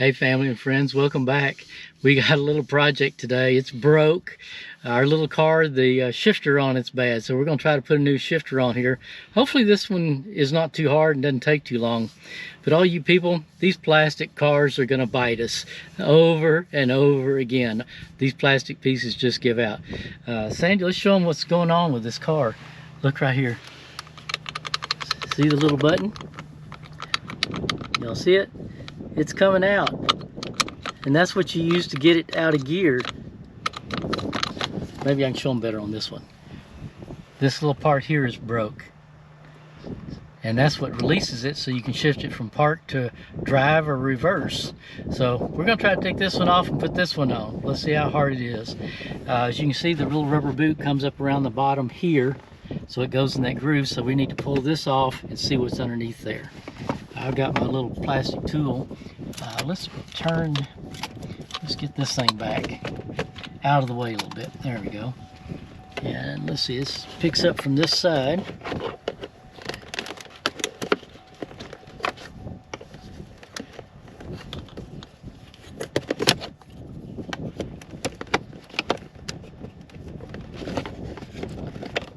Hey family and friends, welcome back. We got a little project today. It's broke. Our little car, the shifter on it's bad, so we're going to try to put a new shifter on here. Hopefully this one is not too hard and doesn't take too long. But all you people, these plastic cars are going to bite us over and over again. These plastic pieces just give out. Sandy, let's show them what's going on with this car. Look right here. See the little button? Y'all see it? It's coming out, and that's what you use to get it out of gear. Maybe I can show them better on this one. This little part here is broke, and that's what releases it, so you can shift it from park to drive or reverse. So we're going to try to take this one off and put this one on. Let's see how hard it is. As you can see, the little rubber boot comes up around the bottom here, so it goes in that groove. So we need to pull this off and see what's underneath there. I've got my little plastic tool. Let's get this thing back out of the way a little bit. There we go. And let's see, this picks up from this side.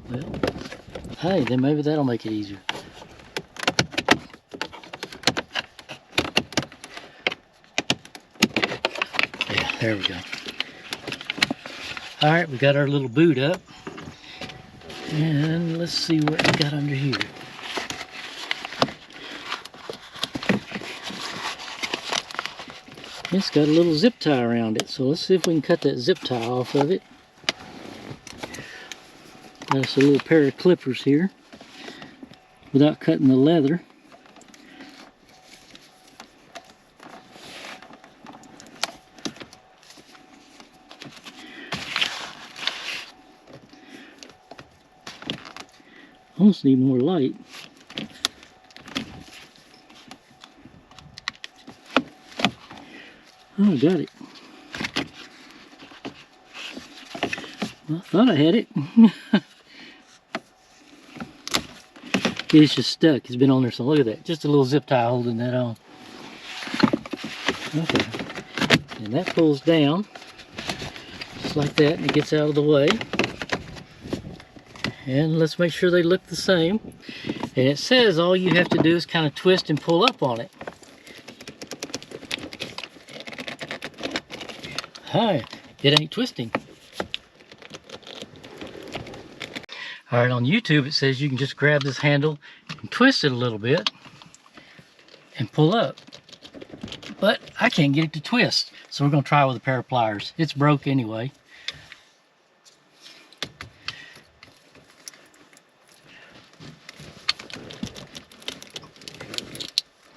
Well, hey, then maybe that'll make it easier. There we go. All right, we got our little boot up, and let's see what we got under here. It's got a little zip tie around it, so let's see if we can cut that zip tie off of it. Got us a little pair of clippers here without cutting the leather. Almost need more light. Oh, I got it. Well, I thought I had it. It's just stuck. It's been on there, so look at that. Just a little zip tie holding that on. Okay. And that pulls down just like that, and it gets out of the way. And let's make sure they look the same. And it says all you have to do is kind of twist and pull up on it. Hi, it ain't twisting. All right, on YouTube it says you can just grab this handle and twist it a little bit and pull up. But I can't get it to twist, so we're gonna try with a pair of pliers. It's broke anyway.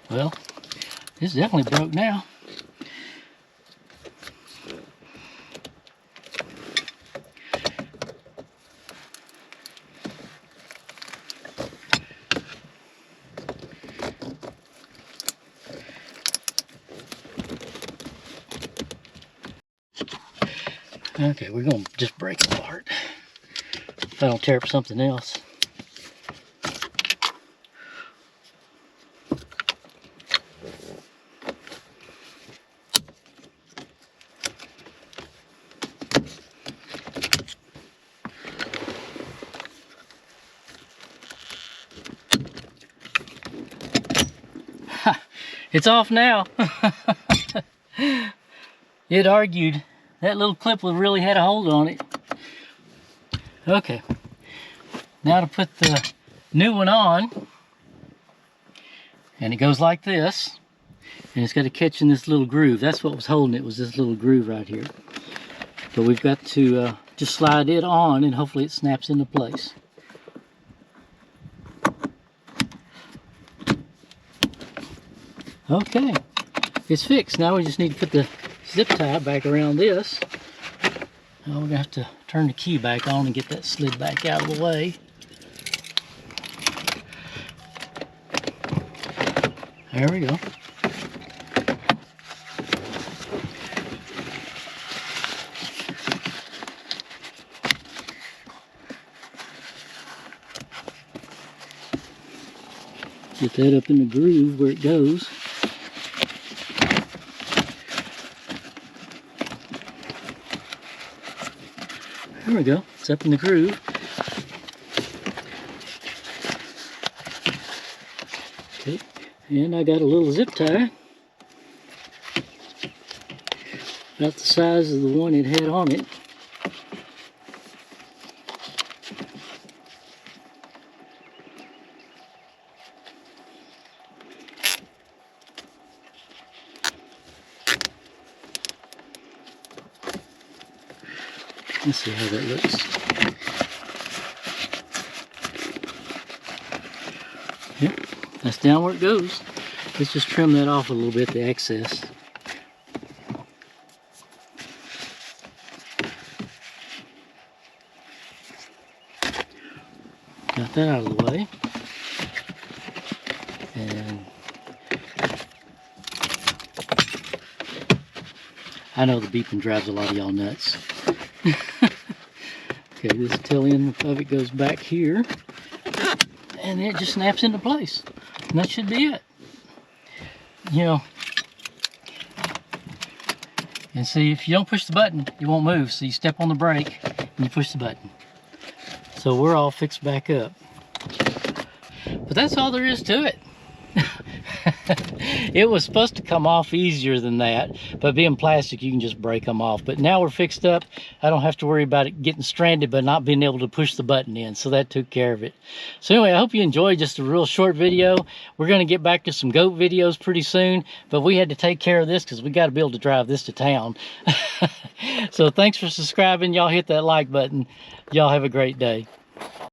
Well, it's definitely broke now. Okay, we're gonna just break it apart if I don't tear up something else. It's off now. It argued. That little clip really had a hold on it. Okay. Now to put the new one on. And it goes like this. And it's got to catch in this little groove. That's what was holding it, was this little groove right here. But we've got to just slide it on, and hopefully it snaps into place. Okay, it's fixed. Now we just need to put the zip tie back around this. Now we're gonna have to turn the key back on and get that slid back out of the way. There we go. Get that up in the groove where it goes. There we go. It's up in the groove. Okay. And I got a little zip tie. About the size of the one it had on it. Let's see how that looks. Yep, that's down where it goes. Let's just trim that off a little bit, the excess. Got that out of the way. And I know the beeping drives a lot of y'all nuts. Okay, this tail end of it goes back here, and it just snaps into place. And that should be it. You know, and see, if you don't push the button, you won't move. So you step on the brake and you push the button. So we're all fixed back up. But that's all there is to it. It was supposed to come off easier than that, but being plastic, you can just break them off. But now we're fixed up. I don't have to worry about it getting stranded but not being able to push the button in, so that took care of it. So anyway, I hope you enjoyed just a real short video. We're going to get back to some goat videos pretty soon, but we had to take care of this because we got to be able to drive this to town. So thanks for subscribing. Y'all hit that like button. Y'all have a great day.